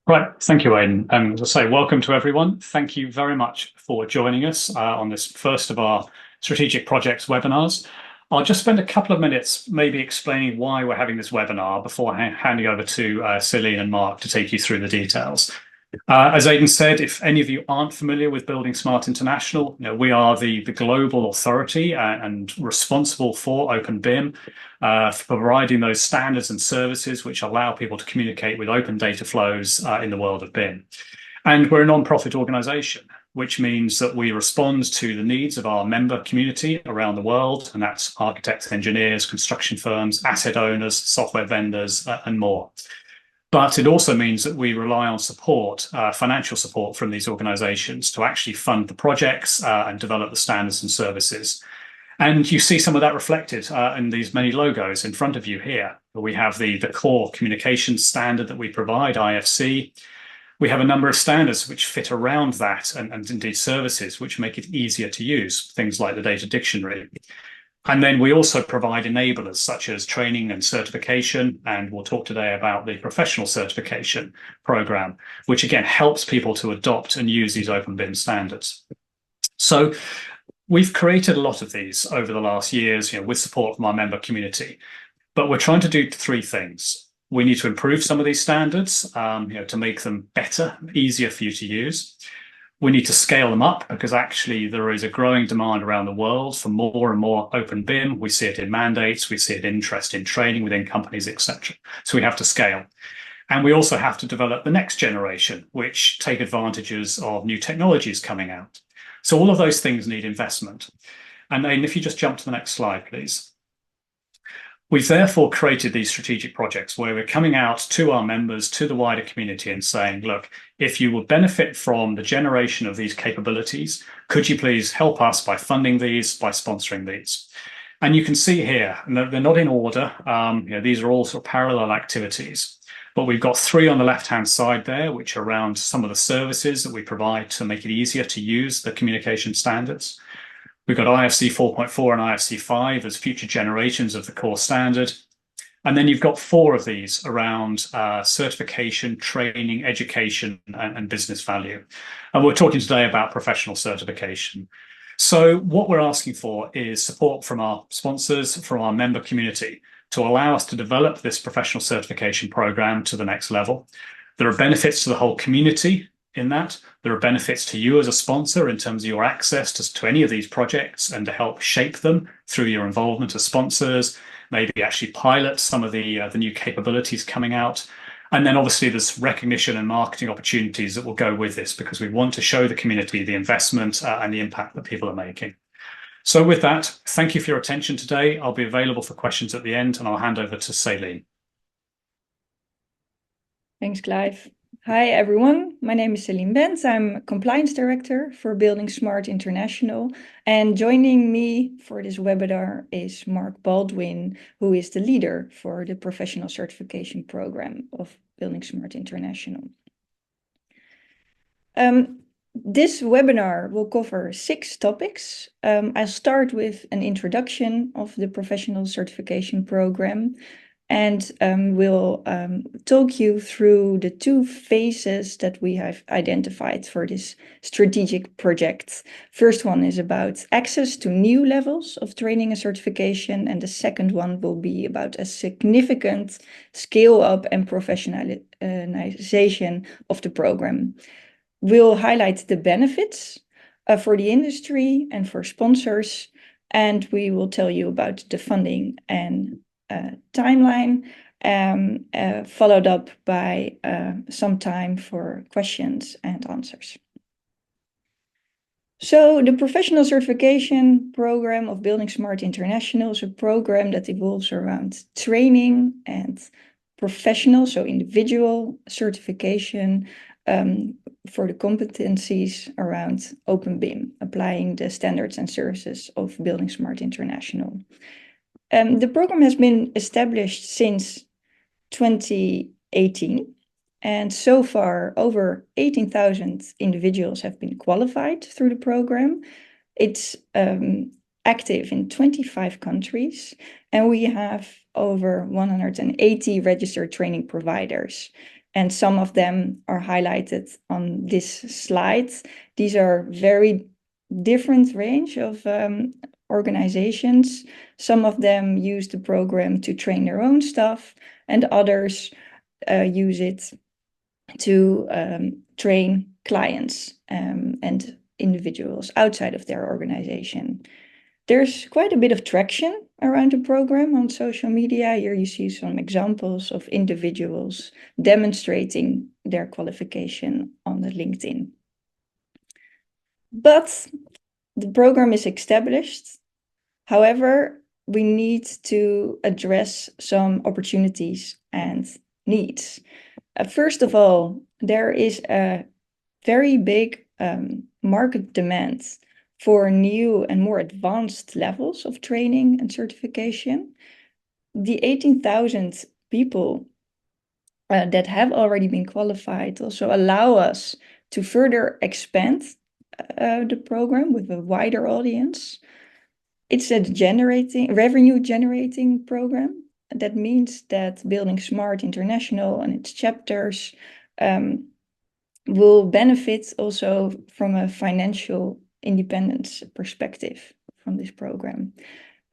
Right, thank you, Aidan. As I say, welcome to everyone. Thank you very much for joining us on this first of our strategic projects webinars. I'll just spend a couple of minutes maybe explaining why we're having this webinar before handing over to Celine and Mark to take you through the details. As Aidan said, if any of you aren't familiar with buildingSMART International, we are the global authority and responsible for Open BIM, for providing those standards and services which allow people to communicate with open data flows in the world of BIM. And we're a non-profit organization, which means that we respond to the needs of our member community around the world, and that's architects, engineers, construction firms, asset owners, software vendors, and more. But it also means that we rely on support, financial support from these organizations to actually fund the projects and develop the standards and services. And you see some of that reflected in these many logos in front of you here. We have the core communications standard that we provide, IFC. We have a number of standards which fit around that and indeed services which make it easier to use, things like the data dictionary. And then we also provide enablers such as training and certification, and we'll talk today about the professional certification program, which again helps people to adopt and use these open BIM standards. So we've created a lot of these over the last years, with support from our member community, but we're trying to do three things. We need to improve some of these standards, to make them better, easier for you to use. We need to scale them up because actually there is a growing demand around the world for more and more open BIM. We see it in mandates, we see it in interest in training within companies, etc. So we have to scale. And we also have to develop the next generation, which take advantages of new technologies coming out. So all of those things need investment. And if you just jump to the next slide, please. We've therefore created these strategic projects where we're coming out to our members, to the wider community and saying, look, if you will benefit from the generation of these capabilities, could you please help us by funding these, by sponsoring these? And you can see here, they're not in order. These are all sort of parallel activities. But we've got three on the left-hand side there, which are around some of the services that we provide to make it easier to use the communication standards. We've got IFC 4.4 and IFC 5 as future generations of the core standard. And then you've got four of these around certification, training, education, and business value. And we're talking today about professional certification. So what we're asking for is support from our sponsors, from our member community, to allow us to develop this professional certification program to the next level. There are benefits to the whole community in that. There are benefits to you as a sponsor in terms of your access to any of these projects and to help shape them through your involvement as sponsors, maybe actually pilot some of the new capabilities coming out. And then obviously there's recognition and marketing opportunities that will go with this because we want to show the community the investment and the impact that people are making. So with that, thank you for your attention today. I'll be available for questions at the end and I'll hand over to Celine. Thanks, Clive. Hi, everyone. My name is Celine Benz. I'm Compliance Director for buildingSMART International. And joining me for this webinar is Mark Baldwin, who is the leader for the professional certification program of buildingSMART International. This webinar will cover 6 topics. I'll start with an introduction of the professional certification program. And we'll talk you through the 2 phases that we have identified for this strategic project. First one is about access to new levels of training and certification, and the second one will be about a significant scale up and professionalization of the program. We'll highlight the benefits for the industry and for sponsors, and we will tell you about the funding and timeline, followed up by some time for questions and answers. So the professional certification program of buildingSMART International is a program that evolves around training and professional, so individual certification for the competencies around Open BIM, applying the standards and services of buildingSMART International. The program has been established since 2018, and so far over 18,000 individuals have been qualified through the program. It's active in 25 countries, and we have over 180 registered training providers. And some of them are highlighted on this slide. These are very different range of organizations. Some of them use the program to train their own staff, and others use it to train clients and individuals outside of their organization. There's quite a bit of traction around the program on social media. Here you see some examples of individuals demonstrating their qualification on the LinkedIn. But the program is established. However, we need to address some opportunities and needs. First of all, there is a very big market demand for new and more advanced levels of training and certification. The 18,000 people that have already been qualified also allow us to further expand the program with a wider audience. It's a revenue generating program. That means that Building Smart International and its chapters will benefit also from a financial independence perspective from this program.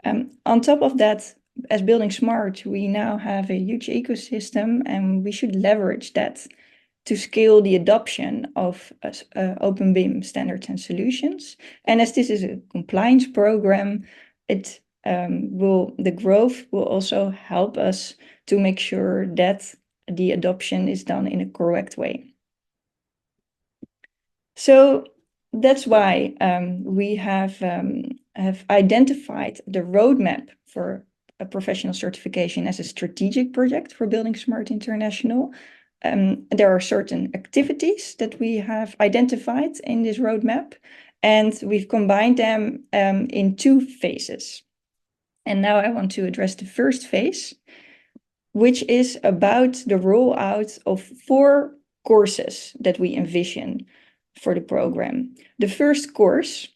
On top of that, as Building Smart, we now have a huge ecosystem, and we should leverage that to scale the adoption of open BIM standards and solutions. And as this is a compliance program, the growth will also help us to make sure that the adoption is done in a correct way. So that's why we have identified the roadmap for a professional certification as a strategic project for Building Smart International. There are certain activities that we have identified in this roadmap, and we've combined them in 2 phases. And now I want to address the first phase, which is about the rollout of 4 courses that we envision for the program. The first course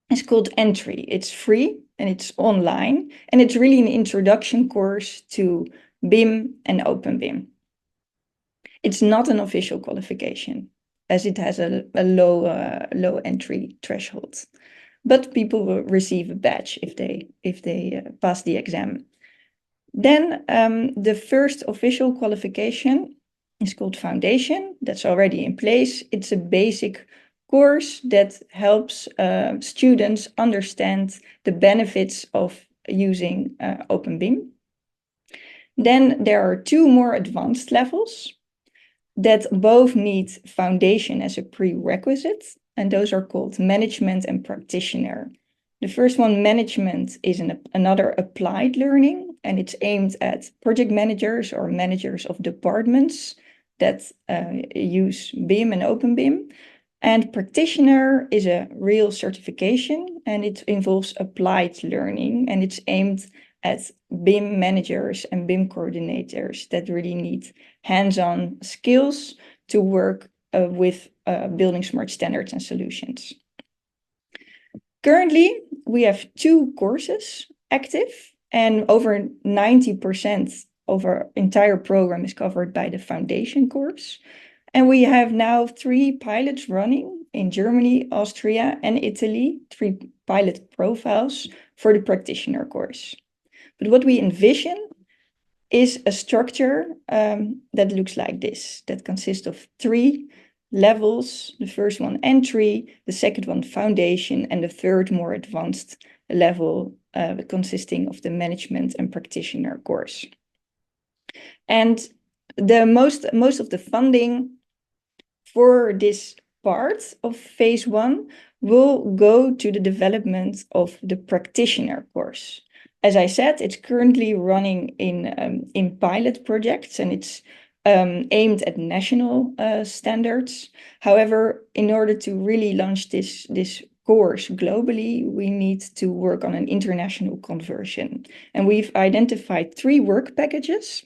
is called Entry. It's free and it's online, and it's really an introduction course to BIM and Open BIM. It's not an official qualification, as it has a low entry threshold, but people will receive a badge if they pass the exam. Then the first official qualification is called Foundation. That's already in place. It's a basic course that helps students understand the benefits of using Open BIM. Then there are 2 more advanced levels that both need Foundation as a prerequisite, and those are called Management and Practitioner. The first one, Management, is another applied learning, and it's aimed at project managers or managers of departments that use BIM and Open BIM. And Practitioner is a real certification, and it involves applied learning, and it's aimed at BIM managers and BIM coordinators that really need hands-on skills to work with Building Smart standards and solutions. Currently, we have 2 courses active, and over 90% of our entire program is covered by the Foundation course. And we have now 3 pilots running in Germany, Austria, and Italy, 3 pilot profiles for the Practitioner course. But what we envision is a structure that looks like this, that consists of 3 levels. The first one, Entry, the second one, Foundation, and the third, more advanced level, consisting of the Management and Practitioner course. And the most of the funding for this part of phase 1 will go to the development of the Practitioner course. As I said, it's currently running in pilot projects, and it's aimed at national standards. However, in order to really launch this course globally, we need to work on an international conversion. And we've identified 3 work packages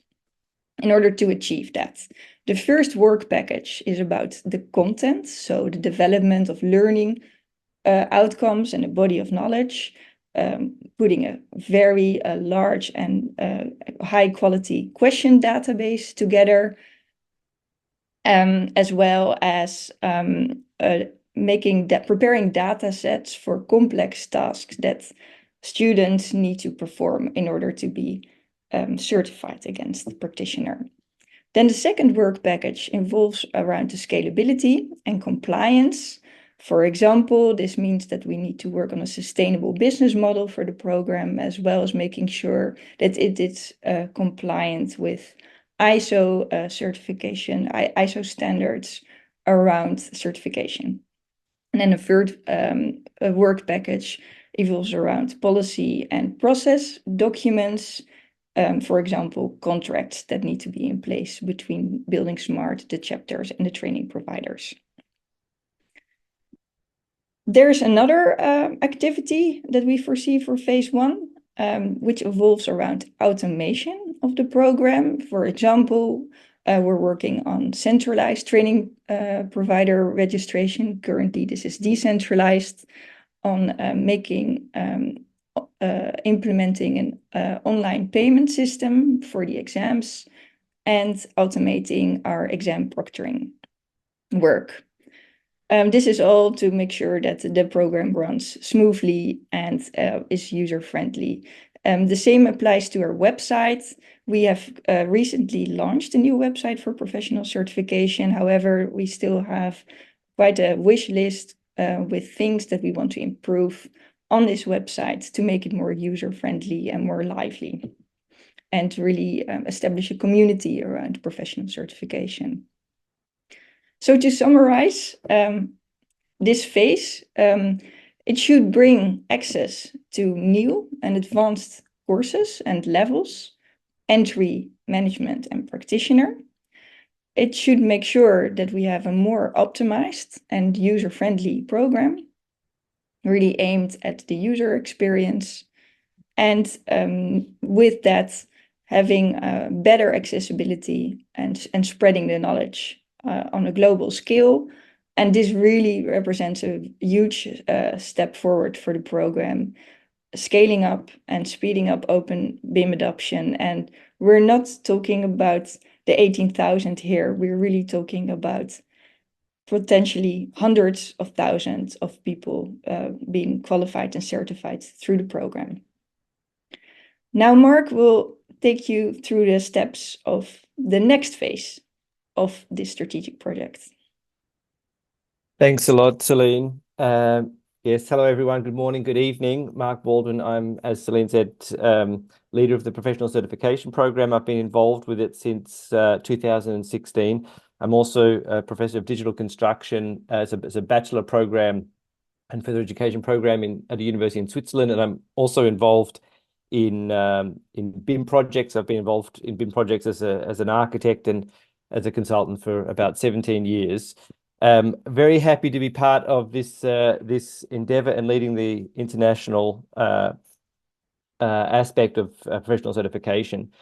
in order to achieve that. The first work package is about the content, so the development of learning outcomes and a body of knowledge, putting a very large and high quality question database together, as well as preparing data sets for complex tasks that students need to perform in order to be certified against the practitioner. Then the second work package involves around the scalability and compliance. For example, this means that we need to work on a sustainable business model for the program, as well as making sure that it is compliant with ISO certification, ISO standards around certification. And then the third work package evolves around policy and process documents, for example, contracts that need to be in place between buildingSMART, the chapters, and the training providers. There's another activity that we foresee for phase 1, which evolves around automation of the program. For example, we're working on centralized training provider registration. Currently, this is decentralized, on implementing an online payment system for the exams and automating our exam proctoring work. This is all to make sure that the program runs smoothly and is user-friendly. The same applies to our website. We have recently launched a new website for professional certification. However, we still have quite a wish list with things that we want to improve on this website to make it more user-friendly and more lively, and to really establish a community around professional certification. So to summarize this phase, it should bring access to new and advanced courses and levels, entry, management, and practitioner. It should make sure that we have a more optimized and user-friendly program, really aimed at the user experience. And with that, having better accessibility and spreading the knowledge on a global scale. And this really represents a huge step forward for the program, scaling up and speeding up open BIM adoption. And we're not talking about the 18,000 here. We're really talking about potentially hundreds of thousands of people being qualified and certified through the program. Now, Mark will take you through the steps of the next phase of this strategic project. Thanks a lot, Celine. Yes, hello everyone. Good morning, good evening. Mark Baldwin. I'm, as Celine said, leader of the professional certification program. I've been involved with it since 2016. I'm also a professor of digital construction as a bachelor program and further education program at a university in Switzerland. And I'm also involved in BIM projects. I've been involved in BIM projects as an architect and as a consultant for about 17 years. Very happy to be part of this endeavor and leading the international aspect of professional certification.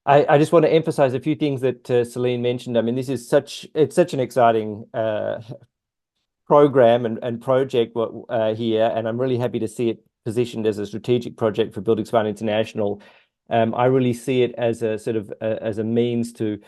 I just want to emphasize a few things that Celine mentioned. I mean, it's such an exciting program and project here, and I'm really happy to see it positioned as a strategic project for buildingSMART International. I really see it as a sort of as a means to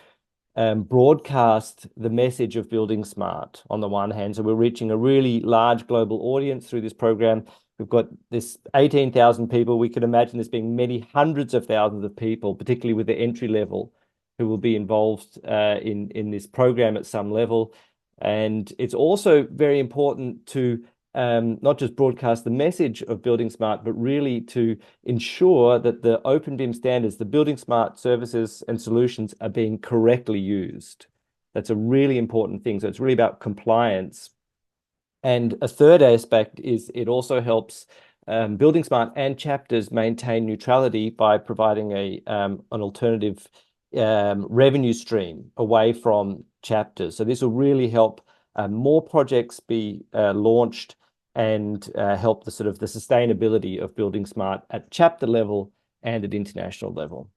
broadcast the message of buildingSMART on the one hand. So we're reaching a really large global audience through this program. We've got this 18,000 people. We can imagine this being many hundreds of thousands of people, particularly with the entry level, who will be involved in this program at some level. And it's also very important to not just broadcast the message of buildingSMART, but really to ensure that the open BIM standards, the buildingSMART services and solutions, are being correctly used. That's a really important thing. So it's really about compliance. And a third aspect is it also helps buildingSMART and chapters maintain neutrality by providing an alternative revenue stream away from chapters. So this will really help more projects be launched and help the sort of the sustainability of buildingSMART at chapter level and at international level.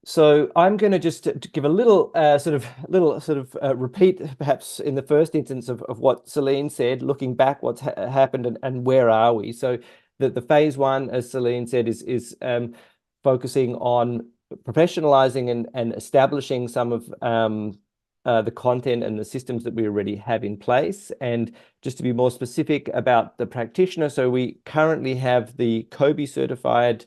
So I'm going to just give a little repeat, perhaps in the first instance, of what Celine said, looking back what's happened and where are we. So the phase 1, as Celine said, is focusing on professionalizing and establishing some of the content and the systems that we already have in place. And just to be more specific about the practitioner, so we currently have the COBE certified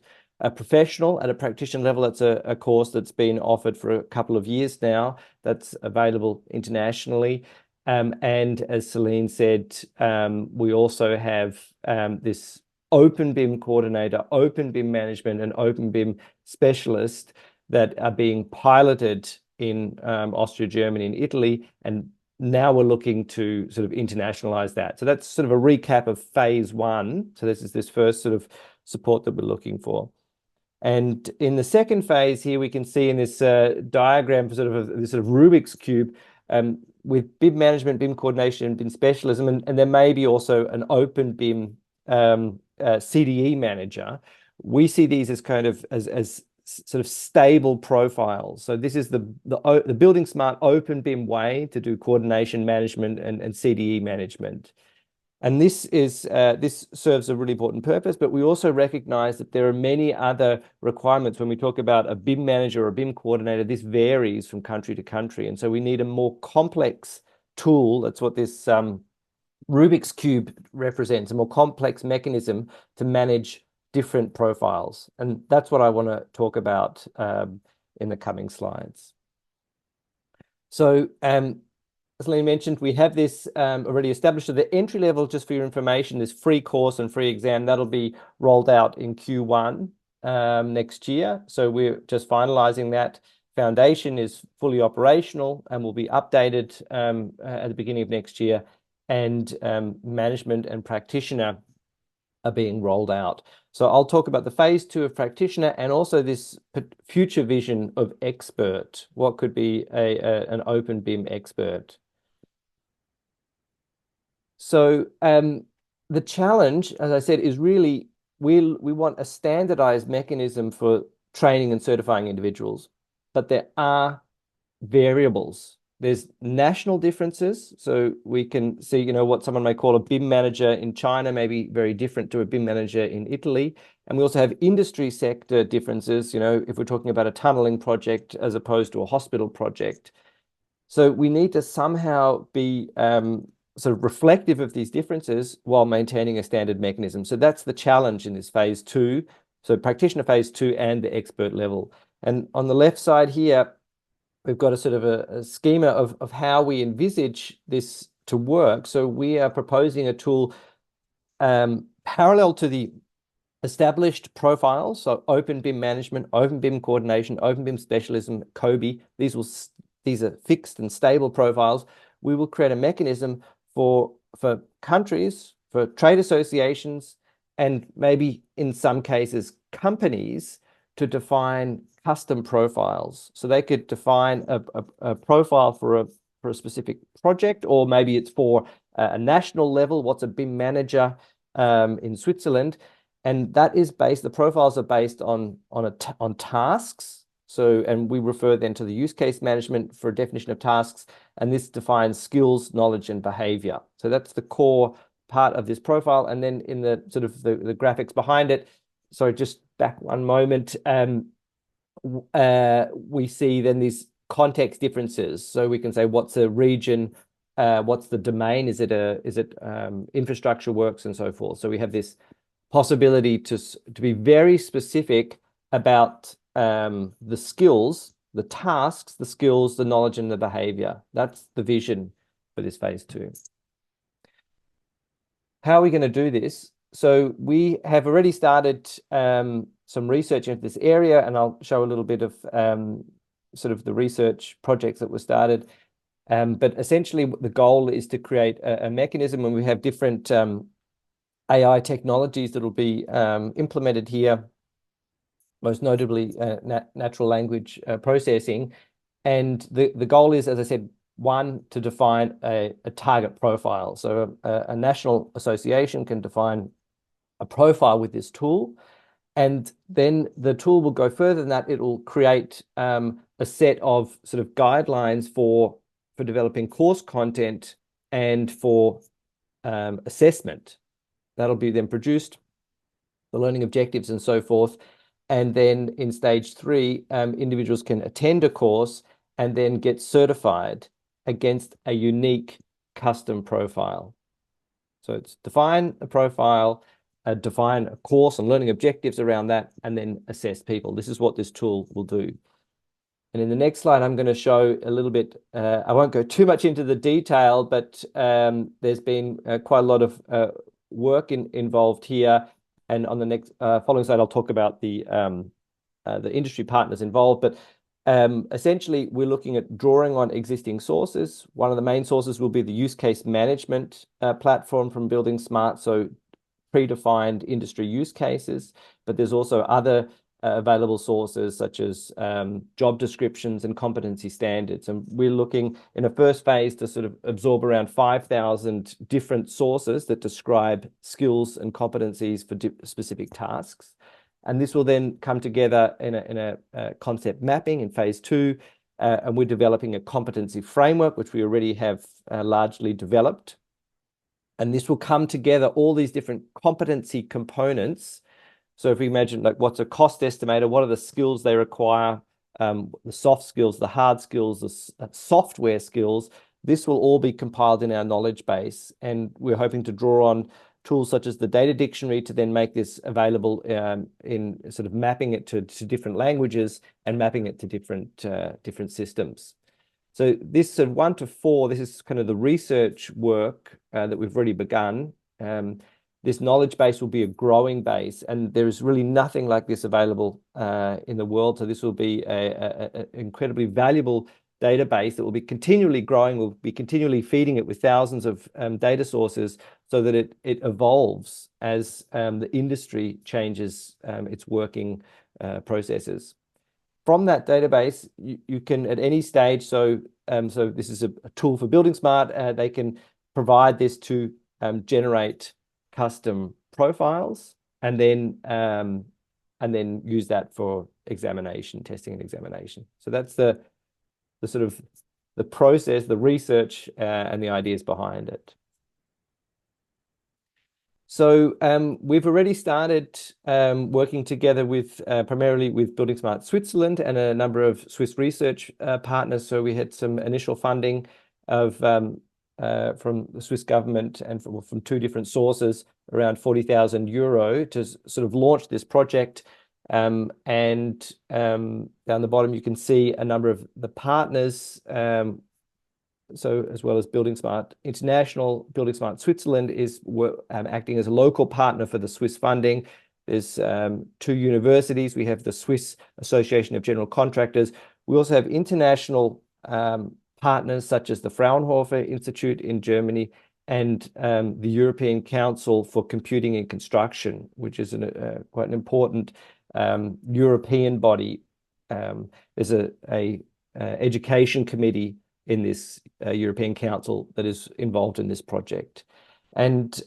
professional at a practitioner level. It's a course that's been offered for a couple of years now, that's available internationally. And as Celine said, we also have this Open BIM coordinator, Open BIM management, and Open BIM specialist that are being piloted in Austria, Germany, and Italy. And now we're looking to sort of internationalize that. So that's sort of a recap of phase 1. So this is this first sort of support that we're looking for. And in the second phase here, we can see in this diagram for sort of this sort of Rubik's cube, with BIM management, BIM coordination, and BIM specialism, and there may be also an Open BIM CDE manager. We see these as kind of as sort of stable profiles. So this is the buildingSMART Open BIM way to do coordination management and CDE management. And this serves a really important purpose, but we also recognize that there are many other requirements. When we talk about a BIM manager or a BIM coordinator, this varies from country to country. And so we need a more complex tool. That's what this Rubik's Cube represents, a more complex mechanism to manage different profiles. And that's what I want to talk about in the coming slides. So, as Lee mentioned, we have this already established. So the entry level, just for your information, is free course and free exam. That'll be rolled out in Q1 next year. So we're just finalizing that. Foundation is fully operational and will be updated at the beginning of next year. And management and practitioner are being rolled out. So I'll talk about the phase 2 of practitioner and also this future vision of expert. What could be an Open BIM expert? So the challenge, as I said, is really we want a standardized mechanism for training and certifying individuals, but there are variables. There's national differences. So we can see, you know, what someone may call a BIM manager in China may be very different to a BIM manager in Italy. And we also have industry sector differences, you know, if we're talking about a tunneling project as opposed to a hospital project. So we need to somehow be sort of reflective of these differences while maintaining a standard mechanism. So that's the challenge in this phase 2. So practitioner phase 2 and the expert level. And on the left side here, we've got a sort of a schema of how we envisage this to work. So we are proposing a tool parallel to the established profiles. So Open BIM management, Open BIM coordination, Open BIM specialism, COBE. These are fixed and stable profiles. We will create a mechanism for countries, for trade associations, and maybe in some cases companies to define custom profiles. So they could define a profile for a specific project, or maybe it's for a national level. What's a BIM manager in Switzerland? And that is based, the profiles are based on tasks. So, and we refer then to the use case management for a definition of tasks, and this defines skills, knowledge, and behavior. So that's the core part of this profile. And then in the sort of the graphics behind it, so just back one moment, we see then these context differences. So we can say, what's a region, what's the domain? Is it infrastructure works and so forth? So we have this possibility to be very specific about the skills, the tasks, the skills, the knowledge, and the behavior. That's the vision for this phase 2. How are we going to do this? So we have already started some research into this area, and I'll show a little bit of sort of the research projects that were started. But essentially, the goal is to create a mechanism, and we have different AI technologies that will be implemented here, most notably natural language processing. And the goal is, as I said, one, to define a target profile. So a national association can define a profile with this tool. And then the tool will go further than that. It will create a set of sort of guidelines for developing course content and for assessment. That'll be then produced, the learning objectives and so forth. And then in stage 3, individuals can attend a course and then get certified against a unique custom profile. So it's define a profile, define a course and learning objectives around that, and then assess people. This is what this tool will do. And in the next slide, I'm going to show a little bit, I won't go too much into the detail, but there's been quite a lot of work involved here. And on the next following slide, I'll talk about the industry partners involved. But essentially, we're looking at drawing on existing sources. One of the main sources will be the use case management platform from buildingSMART, so predefined industry use cases. But there's also other available sources such as job descriptions and competency standards. And we're looking in a first phase to sort of absorb around 5,000 different sources that describe skills and competencies for specific tasks. And this will then come together in a concept mapping in phase 2. And we're developing a competency framework, which we already have largely developed. And this will come together, all these different competency components. So if we imagine, like, what's a cost estimator, what are the skills they require, the soft skills, the hard skills, the software skills, this will all be compiled in our knowledge base. And we're hoping to draw on tools such as the data dictionary to then make this available in sort of mapping it to different languages and mapping it to different systems. So this 1 to 4, this is kind of the research work that we've already begun. This knowledge base will be a growing base, and there is really nothing like this available in the world. So this will be an incredibly valuable database that will be continually growing. We'll be continually feeding it with thousands of data sources so that it evolves as the industry changes its working processes. From that database, you can at any stage, so this is a tool for buildingSMART, they can provide this to generate custom profiles and then use that for examination, testing and examination. So that's the sort of the process, the research, and the ideas behind it. So we've already started working together with primarily with buildingSMART Switzerland and a number of Swiss research partners. So we had some initial funding of from the Swiss government and from 2 different sources, around 40,000 euro to sort of launch this project. And down the bottom, you can see a number of the partners. So as well as buildingSMART International, buildingSMART Switzerland is acting as a local partner for the Swiss funding. There's 2 universities. We have the Swiss Association of General Contractors. We also have international partners such as the Fraunhofer Institute in Germany and the European Council for Computing and Construction, which is quite an important European body. There's a education committee in this European Council that is involved in this project. And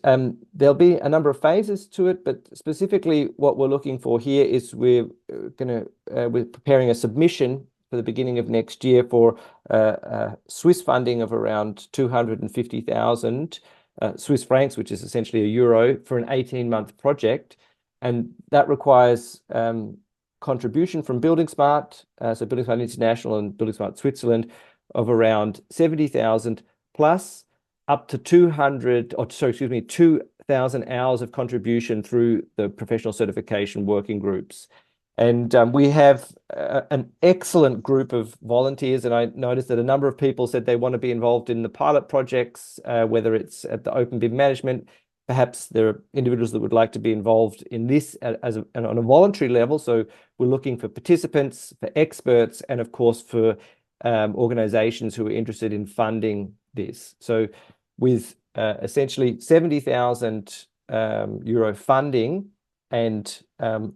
there'll be a number of phases to it, but specifically what we're looking for here is we're preparing a submission for the beginning of next year for Swiss funding of around 250,000 Swiss francs, which is essentially a euro, for an 18-month project. And that requires contribution from buildingSMART, so buildingSMART International and buildingSMART Switzerland, of around 70,000 plus up to 2,000 hours of contribution through the professional certification working groups. And we have an excellent group of volunteers, and I noticed that a number of people said they want to be involved in the pilot projects, whether it's at the open BIM management. Perhaps there are individuals that would like to be involved in this on a voluntary level. So we're looking for participants, for experts, and of course for organizations who are interested in funding this. So with essentially 70,000 euro funding and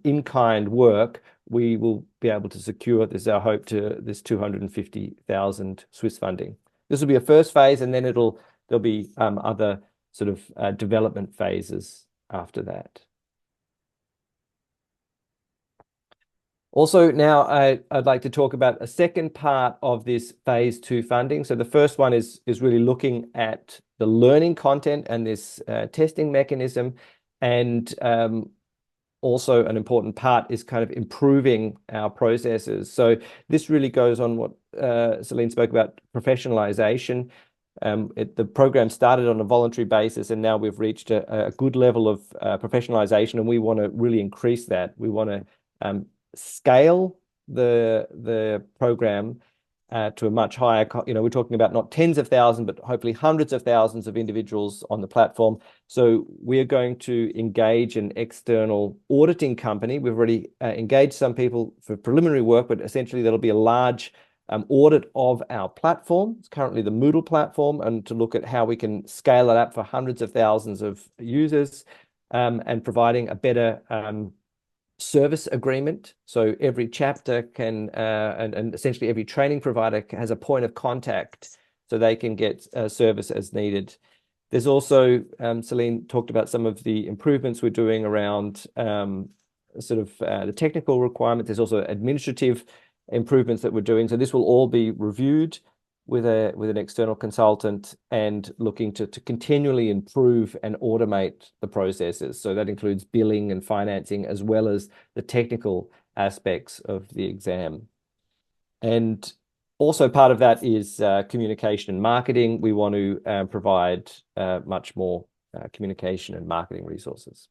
in-kind work, we will be able to secure, this is our hope, to this 250,000 Swiss funding. This will be a first phase, and then there'll be other sort of development phases after that. Also, now I'd like to talk about a second part of this phase 2 funding. So the first one is really looking at the learning content and this testing mechanism. And also an important part is kind of improving our processes. So this really goes on what Celine spoke about, professionalization. The program started on a voluntary basis, and now we've reached a good level of professionalization, and we want to really increase that. We want to scale the program to a much higher, we're talking about not tens of thousands, but hopefully hundreds of thousands of individuals on the platform. So we're going to engage an external auditing company. We've already engaged some people for preliminary work, but essentially there'll be a large audit of our platform. It's currently the Moodle platform, and to look at how we can scale it up for hundreds of thousands of users, and providing a better service agreement. So every chapter can, and essentially every training provider has a point of contact so they can get service as needed. There's also, Celine talked about some of the improvements we're doing around the technical requirements. There's also administrative improvements that we're doing. So this will all be reviewed with an external consultant and looking to continually improve and automate the processes. So that includes billing and financing, as well as the technical aspects of the exam. And also part of that is communication and marketing. We want to provide much more communication and marketing resources.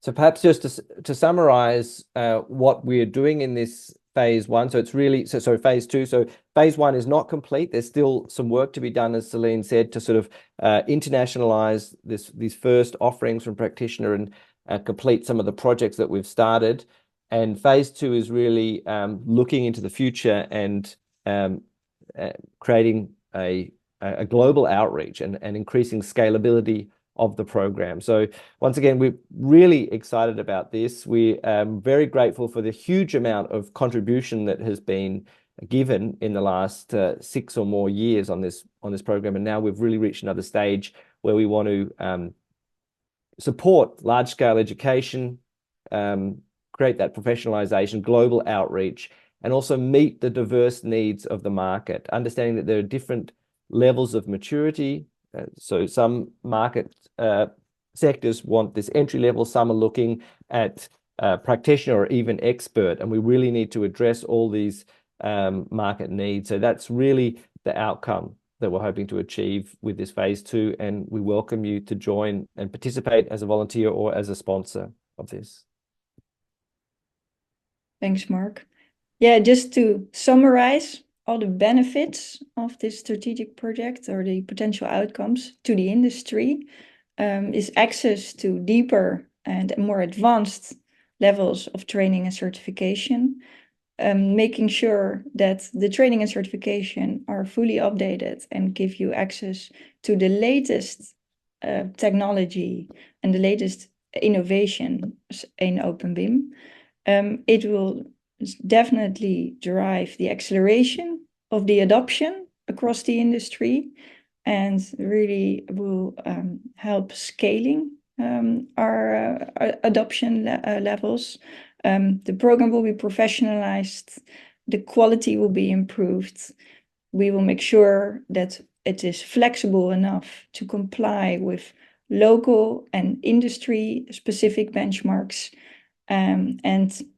So perhaps just to summarize what we're doing in this phase one. So it's really, so phase two. So phase one is not complete. There's still some work to be done, as Celine said, to sort of internationalize these first offerings from practitioner and complete some of the projects that we've started. And phase two is really looking into the future and creating a global outreach and increasing scalability of the program. So once again, we're really excited about this. We are very grateful for the huge amount of contribution that has been given in the last 6 or more years on this program. And now we've really reached another stage where we want to support large-scale education, create that professionalization, global outreach, and also meet the diverse needs of the market, understanding that there are different levels of maturity. So some market sectors want this entry level, some are looking at practitioner or even expert, and we really need to address all these market needs. So that's really the outcome that we're hoping to achieve with this phase two, and we welcome you to join and participate as a volunteer or as a sponsor of this. Thanks, Mark. Yeah, just to summarize, all the benefits of this strategic project, or the potential outcomes to the industry, is access to deeper and more advanced levels of training and certification, making sure that the training and certification are fully updated and give you access to the latest technology and the latest innovation in OpenBIM. It will definitely drive the acceleration of the adoption across the industry, and really will help scaling our adoption levels. The program will be professionalized, the quality will be improved. We will make sure that it is flexible enough to comply with local and industry-specific benchmarks. And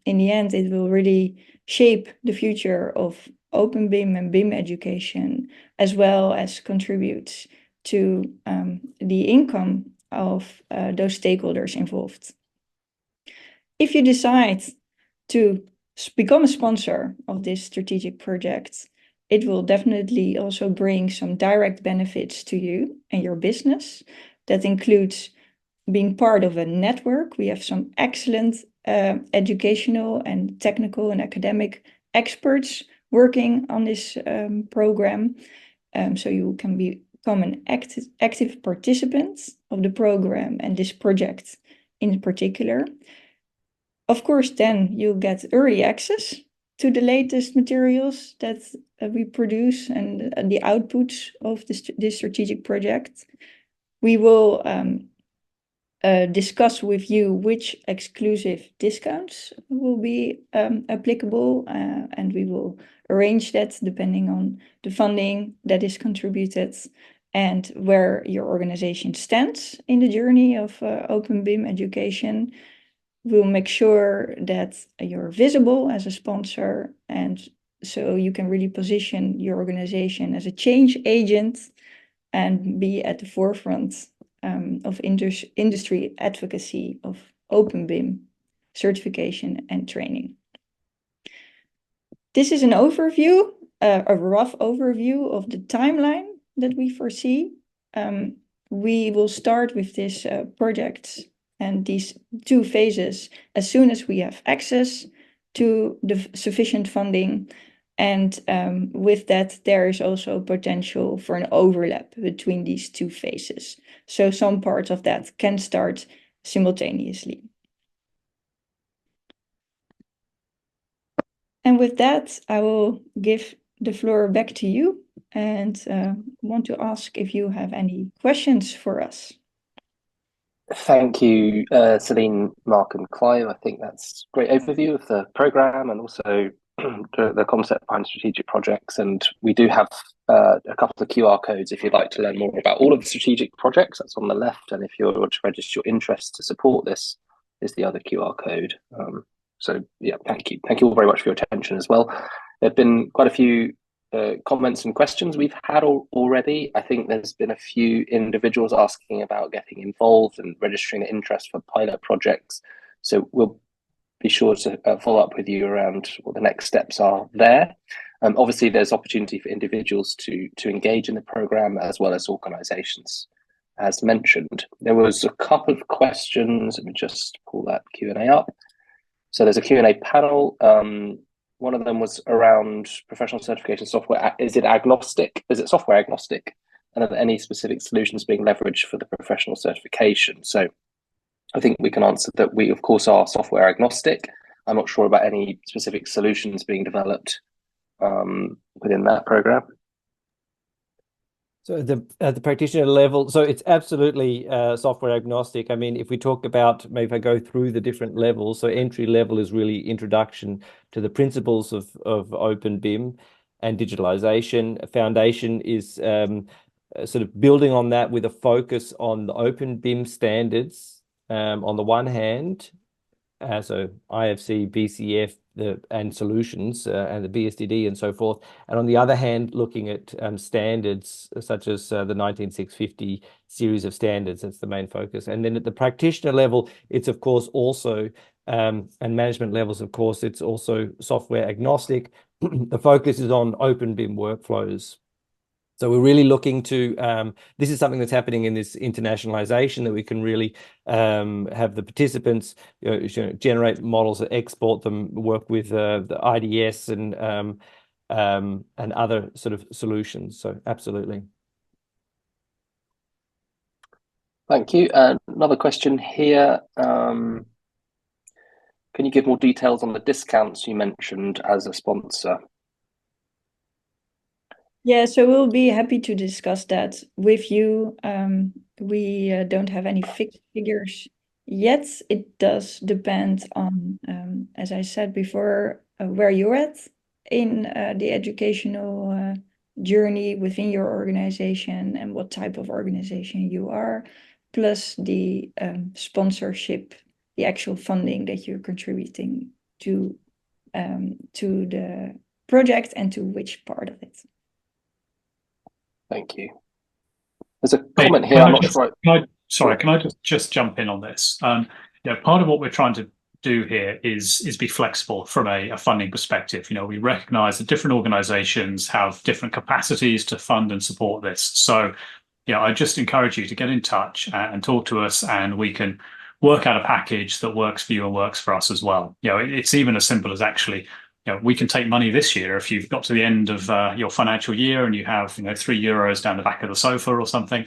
in the end, it will really shape the future of OpenBIM and BIM education, as well as contribute to the income of those stakeholders involved. If you decide to become a sponsor of this strategic project, it will definitely also bring some direct benefits to you and your business. That includes being part of a network. We have some excellent educational and technical and academic experts working on this program. So you can become an active participant of the program and this project in particular. Of course, then you'll get early access to the latest materials that we produce and the outputs of this strategic project. We will discuss with you which exclusive discounts will be applicable, and we will arrange that depending on the funding that is contributed. and where your organization stands in the journey of open BIM education. We'll make sure that you're visible as a sponsor, and so you can really position your organization as a change agent and be at the forefront of industry advocacy of open BIM certification and training. This is an overview, a rough overview of the timeline that we foresee. We will start with this project and these 2 phases as soon as we have access to the sufficient funding. And with that, there is also potential for an overlap between these 2 phases. So some parts of that can start simultaneously. And with that, I will give the floor back to you and want to ask if you have any questions for us. Thank you, Celine, Mark and Clive. I think that's a great overview of the programme and also the concept behind strategic projects. And we do have a couple of QR codes if you'd like to learn more about all of the strategic projects. That's on the left. And if you want to register your interest to support this, is the other QR code. So yeah, thank you. Thank you all very much for your attention as well. There have been quite a few comments and questions we've had already. I think there's been a few individuals asking about getting involved and registering their interest for pilot projects. So we'll be sure to follow up with you around what the next steps are there. Obviously, there's opportunity for individuals to engage in the programme as well as organisations, as mentioned. There was a couple of questions. Let me just pull that Q&A up. So there's a Q&A panel. One of them was around professional certification software. Is it agnostic? Is it software agnostic? And are there any specific solutions being leveraged for the professional certification? So I think we can answer that we, of course, are software agnostic. I'm not sure about any specific solutions being developed within that program. So at the practitioner level, so it's absolutely software agnostic. I mean, if we talk about, maybe if I go through the different levels, so entry level is really introduction to the principles of open BIM and digitalization. Foundation is sort of building on that with a focus on the open BIM standards on the one hand, so IFC, BCF, and solutions and the BSDD and so forth. And on the other hand, looking at standards such as the 19650 series of standards. That's the main focus. And then at the practitioner level, it's of course also, and management levels, of course, it's also software agnostic. The focus is on open BIM workflows. So we're really looking to, this is something that's happening in this internationalization, that we can really have the participants generate models, export them, work with the IDS and other sort of solutions. So absolutely. Thank you. Another question here. Can you give more details on the discounts you mentioned as a sponsor? Yeah, so we'll be happy to discuss that with you. We don't have any fixed figures yet. It does depend on, as I said before, where you're at in the educational journey within your organization and what type of organization you are, plus the sponsorship, the actual funding that you're contributing to the project and to which part of it. Thank you. There's a comment here. I'm not sure. Can I just jump in on this? Part of what we're trying to do here is be flexible from a funding perspective. We recognise that different organisations have different capacities to fund and support this. So, I just encourage you to get in touch and talk to us, and we can work out a package that works for you and works for us as well. It's even as simple as actually, we can take money this year if you've got to the end of your financial year and you have, €3 down the back of the sofa or something.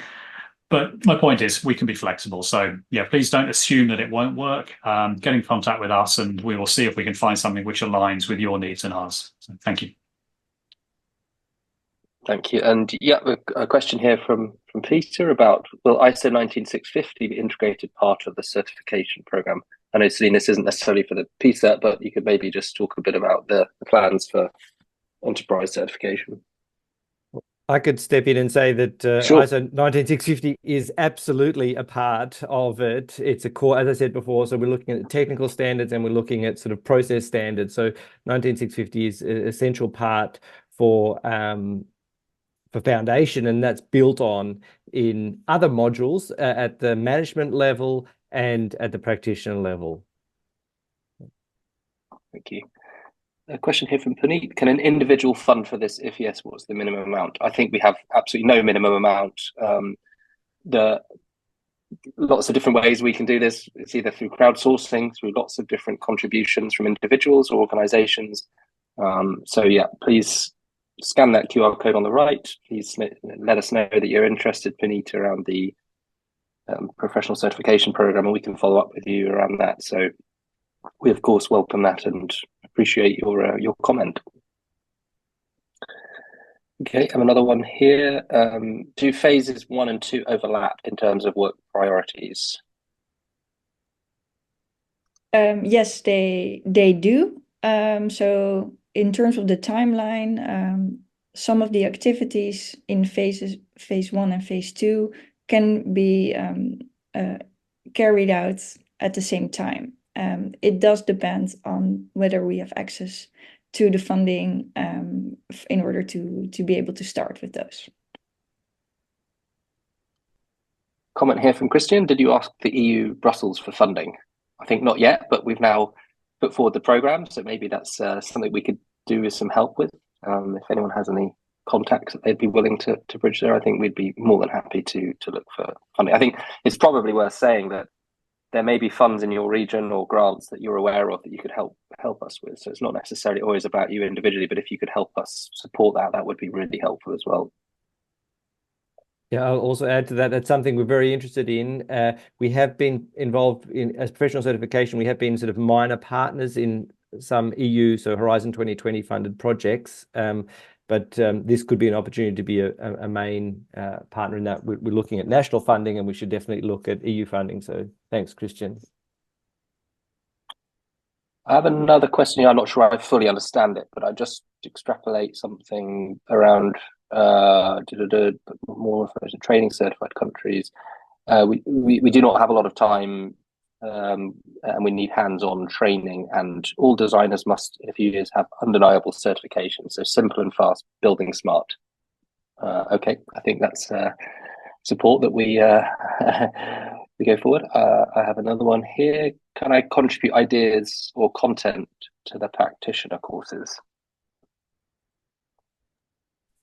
But my point is, we can be flexible. So, please don't assume that it won't work. Get in contact with us and we will see if we can find something which aligns with your needs and ours. So, thank you. Thank you. And a question here from Peter about, will ISO 19650 be integrated part of the certification program? I know, Celine, this isn't necessarily for the PCERT, but you could maybe just talk a bit about the plans for enterprise certification. I could step in and say that Sure. ISO 19650 is absolutely a part of it. It's a core, as I said before, so we're looking at technical standards and we're looking at sort of process standards. So 19650 is an essential part for foundation, and that's built on in other modules at the management level and at the practitioner level. Thank you. A question here from Puneet. Can an individual fund for this? If yes, what's the minimum amount? I think we have absolutely no minimum amount. The lots of different ways we can do this. It's either through crowdsourcing, through lots of different contributions from individuals or organizations. So yeah, please scan that QR code on the right. Please let us know that you're interested, Puneet, around the professional certification program, and we can follow up with you around that. So we of course welcome that and appreciate your comment. Okay, I have another one here. Do phases 1 and 2 overlap in terms of work priorities? Yes, they do. So in terms of the timeline, some of the activities in phase 1 and phase 2 can be carried out at the same time. It does depend on whether we have access to the funding in order to be able to start with those. Comment here from Christian. Did you ask the EU Brussels for funding? I think not yet, but we've now put forward the program, so maybe that's something we could do with some help with. If anyone has any contacts that they'd be willing to bridge there, I think we'd be more than happy to look for funding. I think it's probably worth saying that there may be funds in your region or grants that you're aware of that you could help us with. So it's not necessarily always about you individually, but if you could help us support that, that would be really helpful as well. Yeah, I'll also add to that. That's something we're very interested in. We have been involved in, as professional certification, we have been sort of minor partners in some EU, so Horizon 2020 funded projects. But this could be an opportunity to be a main partner in that. We're looking at national funding, and we should definitely look at EU funding. So thanks, Christian. I have another question here. I'm not sure I fully understand it, but I just extrapolate something around more for training certified countries. We do not have a lot of time, and we need hands-on training, and all designers must in a few years have undeniable certification. So simple and fast, building smart. Okay, I think that's support that we we go forward. I have another one here. Can I contribute ideas or content to the practitioner courses?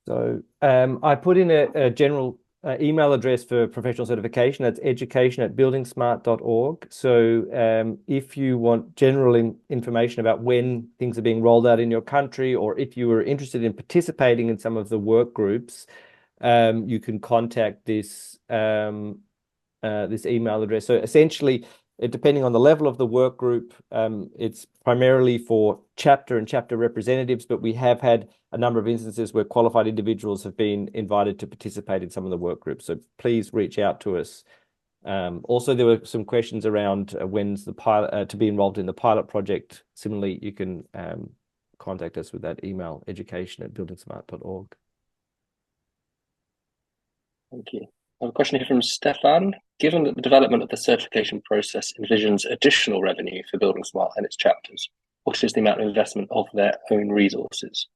So I put in a general email address for professional certification. That's education@buildingSMART.org. So if you want general information about when things are being rolled out in your country, or if you are interested in participating in some of the work groups, you can contact this this email address. So essentially, depending on the level of the work group, it's primarily for chapter and chapter representatives, but we have had a number of instances where qualified individuals have been invited to participate in some of the work groups. So please reach out to us. Also, there were some questions around when's the pilot to be involved in the pilot project. Similarly, you can contact us with that email, education@buildingsmart.org. Thank you. I have a question here from Stefan. Given that the development of the certification process envisions additional revenue for Building Smart and its chapters, what is the amount of investment of their own resources?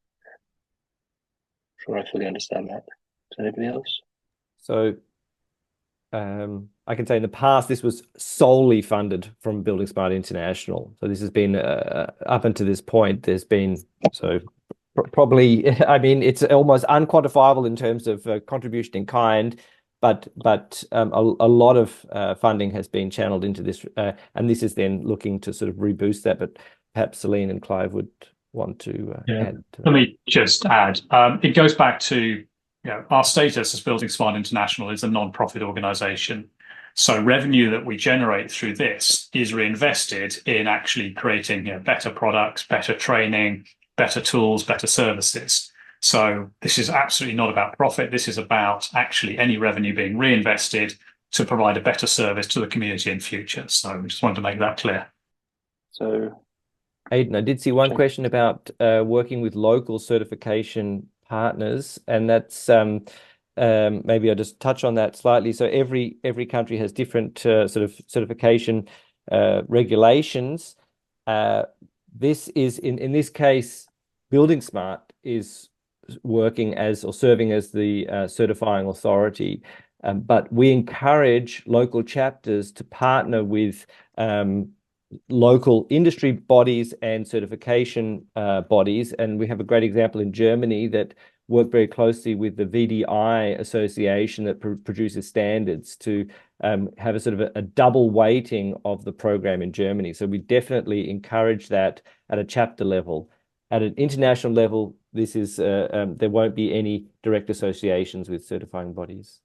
I'm sure I fully understand that. Does anybody else? So I can say in the past, this was solely funded from Building Smart International. So this has been up until this point, there's been probably, I mean, it's almost unquantifiable in terms of contribution in kind, but a lot of funding has been channeled into this, and this is then looking to sort of reboost that. But perhaps Celine and Clive would want to add to that. Let me just add. It goes back to our status as Building Smart International is a non-profit organisation. So revenue that we generate through this is reinvested in actually creating better products, better training, better tools, better services. So this is absolutely not about profit. This is about actually any revenue being reinvested to provide a better service to the community in future. So we just wanted to make that clear. So, Aidan, I did see one question about working with local certification partners, and that's maybe I'll just touch on that slightly. So every country has different sort of certification regulations. This is in this case, buildingSMART is working as or serving as the certifying authority. But we encourage local chapters to partner with local industry bodies and certification bodies. And we have a great example in Germany that work very closely with the VDI association that produces standards to have a sort of a double weighting of the program in Germany. So we definitely encourage that at a chapter level. At an international level, this is there won't be any direct associations with certifying bodies.